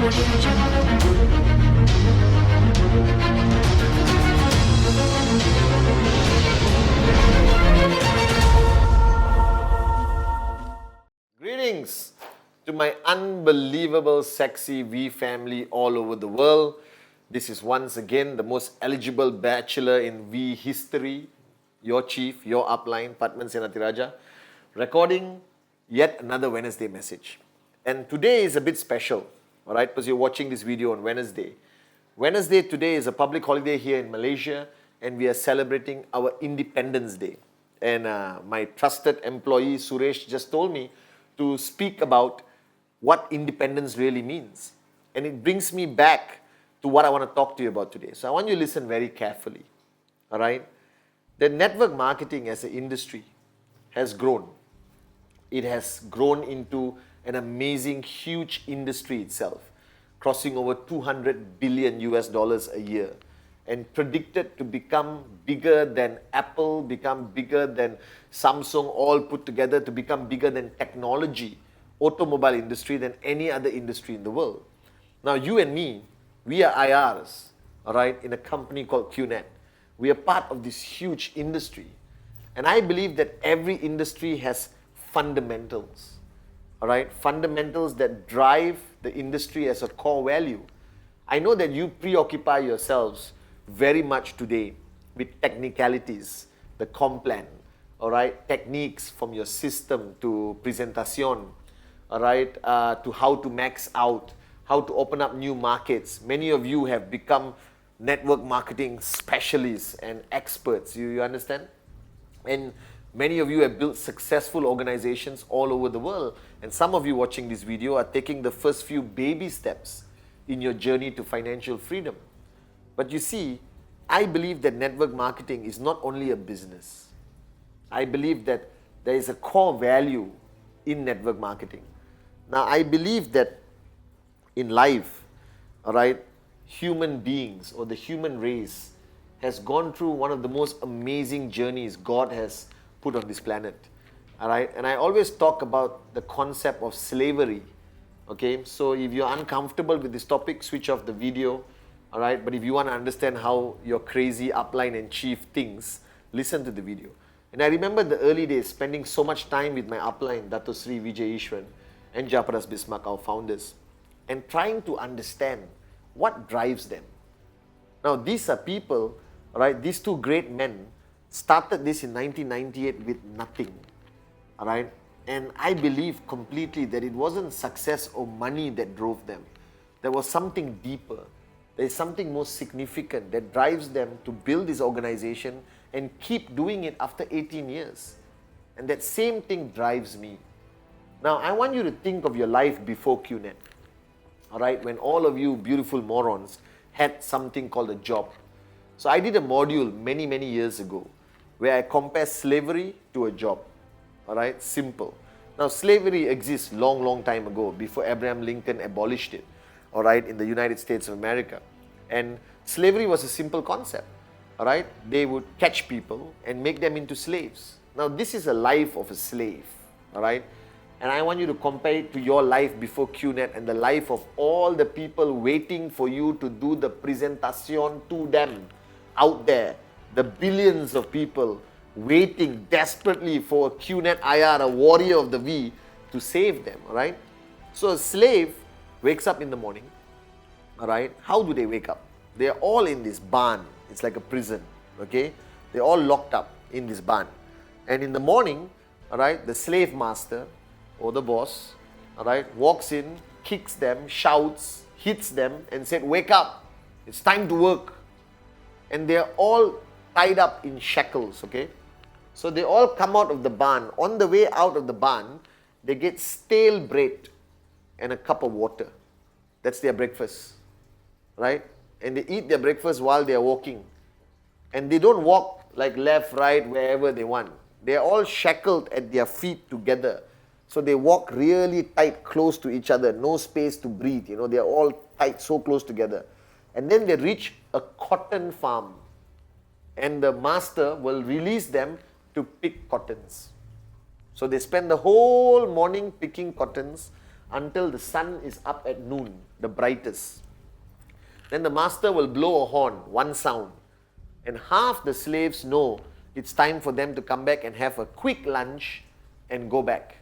Greetings to my unbelievable sexy V family all over the world. This is once again the most eligible bachelor in V history, your chief, your upline, Pathman Senathirajah, recording yet another Wednesday message. And today is a bit special, all right, because you're watching this video on Wednesday. Wednesday today is a public holiday here in Malaysia, and we are celebrating our Independence Day. And my trusted employee Suresh just told me to speak about what independence really means. And it brings me back to what I want to talk to you about today. So I want you to listen very carefully, all right? The network marketing as an industry has grown. It has grown into an amazing, huge industry itself, crossing over 200 billion US dollars a year, and predicted to become bigger than Apple, become bigger than Samsung, all put together, to become bigger than technology, automobile industry, than any other industry in the world. Now, you and me, we are IRs, all right, in a company called QNet. We are part of this huge industry. And I believe that every industry has fundamentals, all right, fundamentals that drive the industry as a core value. I know that you preoccupy yourselves very much today with technicalities, the comp plan, all right, techniques from your system to presentation, all right, to how to max out, how to open up new markets. Many of you have become network marketing specialists and experts, you understand? And many of you have built successful organizations all over the world. And some of you watching this video are taking the first few baby steps in your journey to financial freedom. But you see, I believe that network marketing is not only a business. I believe that there is a core value in network marketing. Now, I believe that in life, all right, human beings or the human race has gone through one of the most amazing journeys God has put on this planet, all right? And I always talk about the concept of slavery, okay? So if you're uncomfortable with this topic, switch off the video, all right? But if you want to understand how your crazy upline and chief thinks, listen to the video. And I remember the early days spending so much time with my upline, Dato Sri Vijay Ishwan and Japaras Bismarck, our founders, and trying to understand what drives them. Now, these are people, right? These two great men started this in 1998 with nothing, all right? And I believe completely that it wasn't success or money that drove them. There was something deeper. There is something more significant that drives them to build this organization and keep doing it after 18 years. And that same thing drives me. Now, I want you to think of your life before QNet. All right, when all of you beautiful morons had something called a job. So I did a module many, many years ago where I compare slavery to a job. All right, simple. Now, slavery exists long time ago, before Abraham Lincoln abolished it, all right, in the United States of America. And slavery was a simple concept, all right? They would catch people and make them into slaves. Now, this is a life of a slave, all right? And I want you to compare it to your life before QNet and the life of all the people waiting for you to do the presentation to them out there. The billions of people waiting desperately for a QNet IR, a warrior of the V, to save them, all right? So a slave wakes up in the morning, all right? How do they wake up? They're all in this barn. It's like a prison, okay? They're all locked up in this barn. And in the morning, all right, the slave master or the boss, all right, walks in, kicks them, shouts, hits them and said, wake up, it's time to work. And they're all tied up in shackles, okay? So they all come out of the barn. On the way out of the barn, they get stale bread and a cup of water. That's their breakfast, right? And they eat their breakfast while they are walking. And they don't walk like left, right, wherever they want. They're all shackled at their feet together. So they walk really tight, close to each other, no space to breathe. You know, they're all tight, so close together. And then they reach a cotton farm. And the master will release them to pick cottons. So they spend the whole morning picking cottons. until the sun is up at noon, the brightest. Then the master will blow a horn, one sound, and half the slaves know it's time for them to come back and have a quick lunch and go back.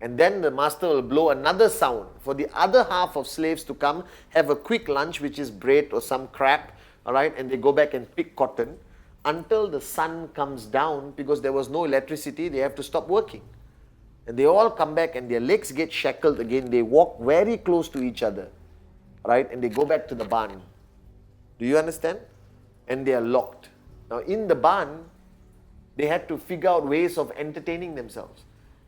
And then the master will blow another sound for the other half of slaves to come, have a quick lunch, which is bread or some crap, all right, and they go back and pick cotton until the sun comes down, because there was no electricity, they have to stop working. And they all come back and their legs get shackled again. They walk very close to each other, right, and they go back to the barn. Do you understand? And they are locked. Now in the barn, they had to figure out ways of entertaining themselves.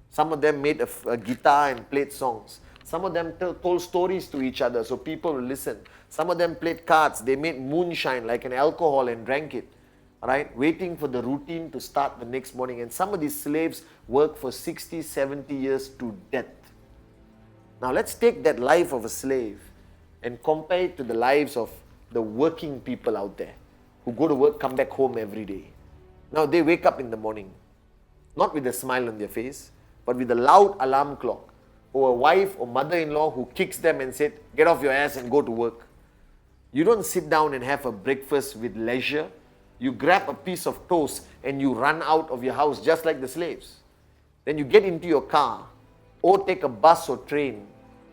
Some of them made a guitar and played songs. Some of them told stories to each other so people will listen. Some of them played cards. They made moonshine like an alcohol and drank it, right? Waiting for the routine to start the next morning. And some of these slaves work for 60, 70 years to death. Now let's take that life of a slave and compare it to the lives of the working people out there who go to work, come back home every day. Now they wake up in the morning, not with a smile on their face, but with a loud alarm clock, or a wife or mother-in-law who kicks them and said, get off your ass and go to work. You don't sit down and have a breakfast with leisure. You grab a piece of toast and you run out of your house just like the slaves. Then you get into your car or take a bus or train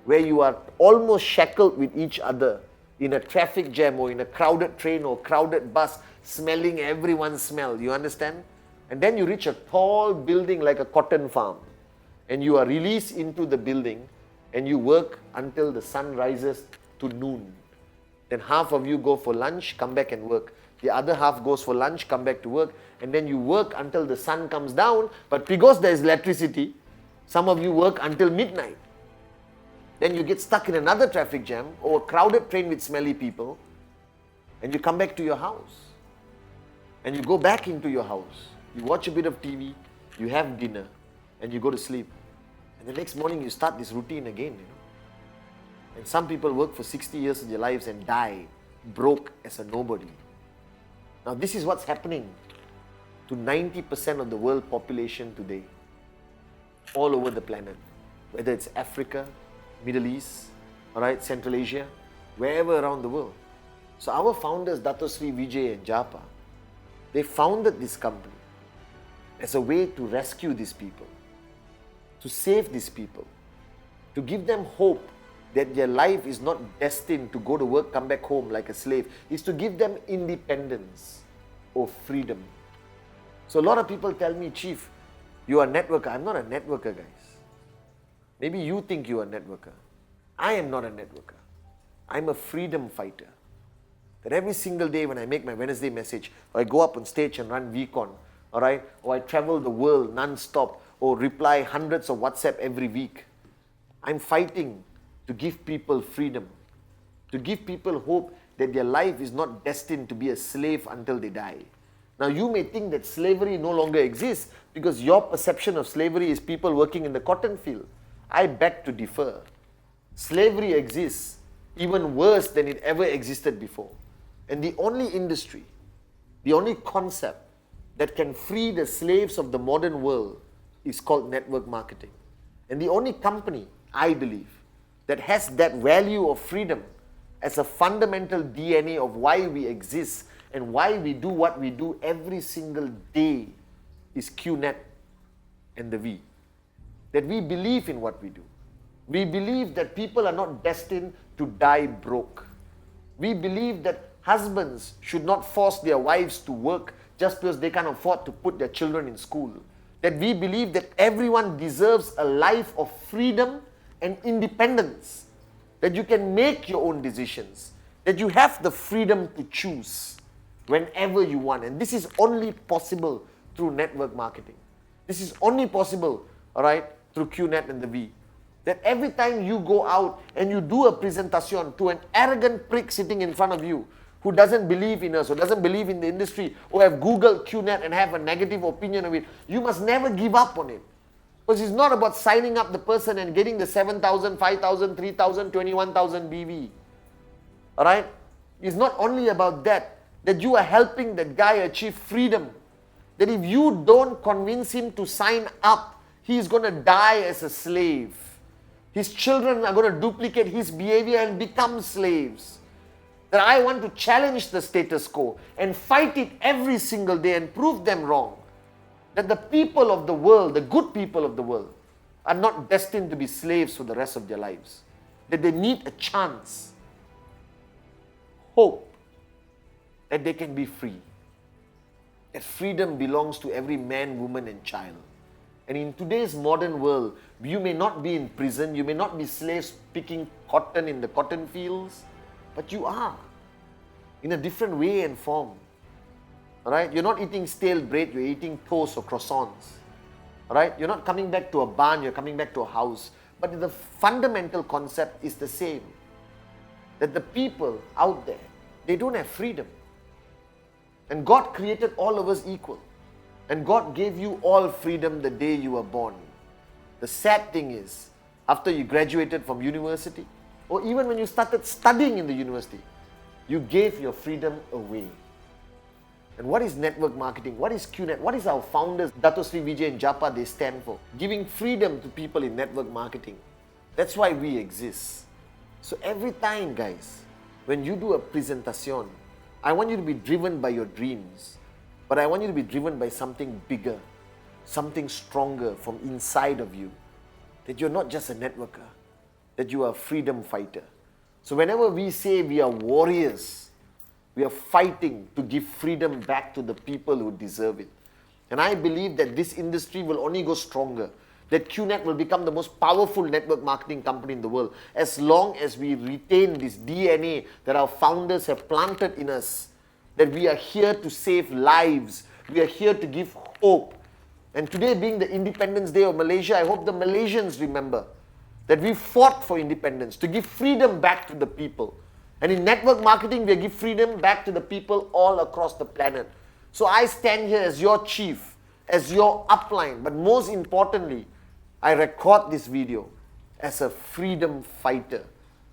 where you are almost shackled with each other in a traffic jam or in a crowded train or crowded bus, smelling everyone's smell. You understand? And then you reach a tall building like a cotton farm. And you are released into the building and you work until the sun rises to noon. Then half of you go for lunch, come back and work. The other half goes for lunch, come back to work. And then you work until the sun comes down. But because there is electricity, some of you work until midnight. Then you get stuck in another traffic jam or a crowded train with smelly people. And you come back to your house. And you go back into your house. You watch a bit of TV, you have dinner, and you go to sleep. And the next morning you start this routine again, And some people work for 60 years of their lives and die broke as a nobody. Now this is what's happening to 90% of the world population today, all over the planet. Whether it's Africa, Middle East, Central Asia, wherever around the world. So our founders, Dato Sri Vijay and Japa, they founded this company as a way to rescue these people, to save these people, to give them hope that their life is not destined to go to work, come back home like a slave. It's to give them independence or freedom. So a lot of people tell me, Chief, you are a networker. I'm not a networker, guys. Maybe you think you are a networker. I am not a networker. I'm a freedom fighter. That every single day when I make my Wednesday message, or I go up on stage and run VCON, or I travel the world non-stop, or reply hundreds of WhatsApp every week, I'm fighting to give people freedom, to give people hope that their life is not destined to be a slave until they die. Now you may think that slavery no longer exists because your perception of slavery is people working in the cotton field. I beg to differ. Slavery exists even worse than it ever existed before. And the only industry, the only concept that can free the slaves of the modern world is called network marketing. And the only company, I believe, that has that value of freedom as a fundamental DNA of why we exist and why we do what we do every single day is QNet and the V. That we believe in what we do. We believe that people are not destined to die broke. We believe that husbands should not force their wives to work just because they can't afford to put their children in school. That we believe that everyone deserves a life of freedom and independence. That you can make your own decisions. That you have the freedom to choose whenever you want. And this is only possible through network marketing. This is only possible, through QNet and the V. That every time you go out and you do a presentation to an arrogant prick sitting in front of you who doesn't believe in us or doesn't believe in the industry or have Googled QNet and have a negative opinion of it, you must never give up on it. Because it's not about signing up the person and getting the 7,000, 5,000, 3,000, 21,000 BV. Alright? It's not only about that you are helping that guy achieve freedom. That if you don't convince him to sign up, he is going to die as a slave. His children are going to duplicate his behavior and become slaves. That I want to challenge the status quo and fight it every single day and prove them wrong. That the people of the world, the good people of the world, are not destined to be slaves for the rest of their lives. That they need a chance, hope, that they can be free. That freedom belongs to every man, woman and child. And in today's modern world, you may not be in prison, you may not be slaves picking cotton in the cotton fields, but you are, in a different way and form. Alright? You're not eating stale bread, you're eating toast or croissants. Alright? You're not coming back to a barn, you're coming back to a house. But the fundamental concept is the same. That the people out there, they don't have freedom. And God created all of us equal. And God gave you all freedom the day you were born. The sad thing is, after you graduated from university, or even when you started studying in the university, you gave your freedom away. And what is network marketing? What is QNet? What is our founders, Dato Sri Vijay and Japa, they stand for? Giving freedom to people in network marketing. That's why we exist. So every time, guys, when you do a presentation, I want you to be driven by your dreams. But I want you to be driven by something bigger, something stronger from inside of you. That you're not just a networker, that you are a freedom fighter. So whenever we say we are warriors, we are fighting to give freedom back to the people who deserve it. And I believe that this industry will only go stronger. That QNet will become the most powerful network marketing company in the world as long as we retain this DNA that our founders have planted in us. That we are here to save lives. We are here to give hope. And today being the Independence Day of Malaysia, I hope the Malaysians remember that we fought for independence, to give freedom back to the people. And in network marketing, we give freedom back to the people all across the planet. So I stand here as your chief, as your upline, but most importantly, I record this video as a freedom fighter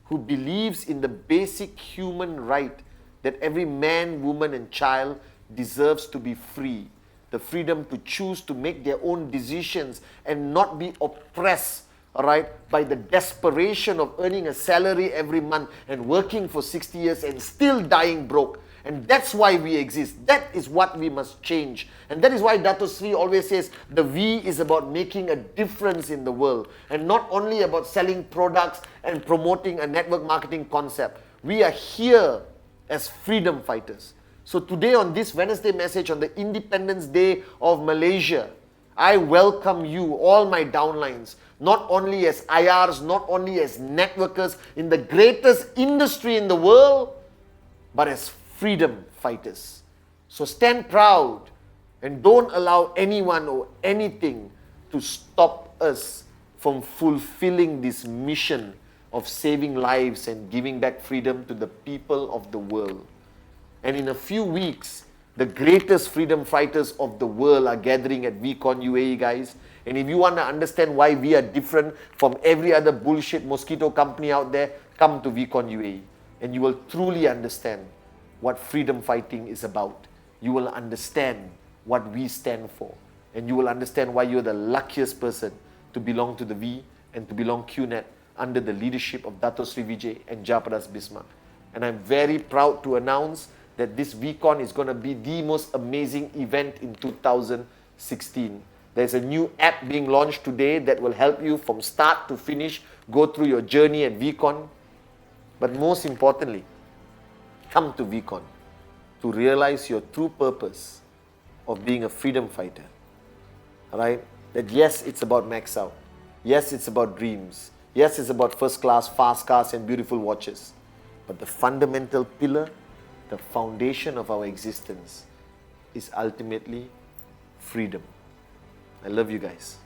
who believes in the basic human right that every man, woman and child deserves to be free. The freedom to choose to make their own decisions and not be oppressed, all right, by the desperation of earning a salary every month and working for 60 years and still dying broke. And that's why we exist. That is what we must change. And that is why Dato Sri always says the V is about making a difference in the world and not only about selling products and promoting a network marketing concept. We are here as freedom fighters. So today on this Wednesday message on the Independence Day of Malaysia, I welcome you, all my downlines, not only as IRs, not only as networkers in the greatest industry in the world, but as freedom fighters. So stand proud and don't allow anyone or anything to stop us from fulfilling this mission of saving lives and giving back freedom to the people of the world. And in a few weeks, the greatest freedom fighters of the world are gathering at VCON UAE, guys. And if you want to understand why we are different from every other bullshit mosquito company out there, come to VCON UAE. And you will truly understand what freedom fighting is about. You will understand what we stand for. And you will understand why you're the luckiest person to belong to the V and to belong QNet under the leadership of Dato Sri Vijay and Japadas Bismarck. And I'm very proud to announce that this VCON is going to be the most amazing event in 2016. There's a new app being launched today that will help you from start to finish, go through your journey at VCON. But most importantly, come to VCON to realize your true purpose of being a freedom fighter. Alright? That yes, it's about max out. Yes, it's about dreams. Yes, it's about first class, fast cars and beautiful watches. But the fundamental pillar, the foundation of our existence is ultimately freedom. I love you guys.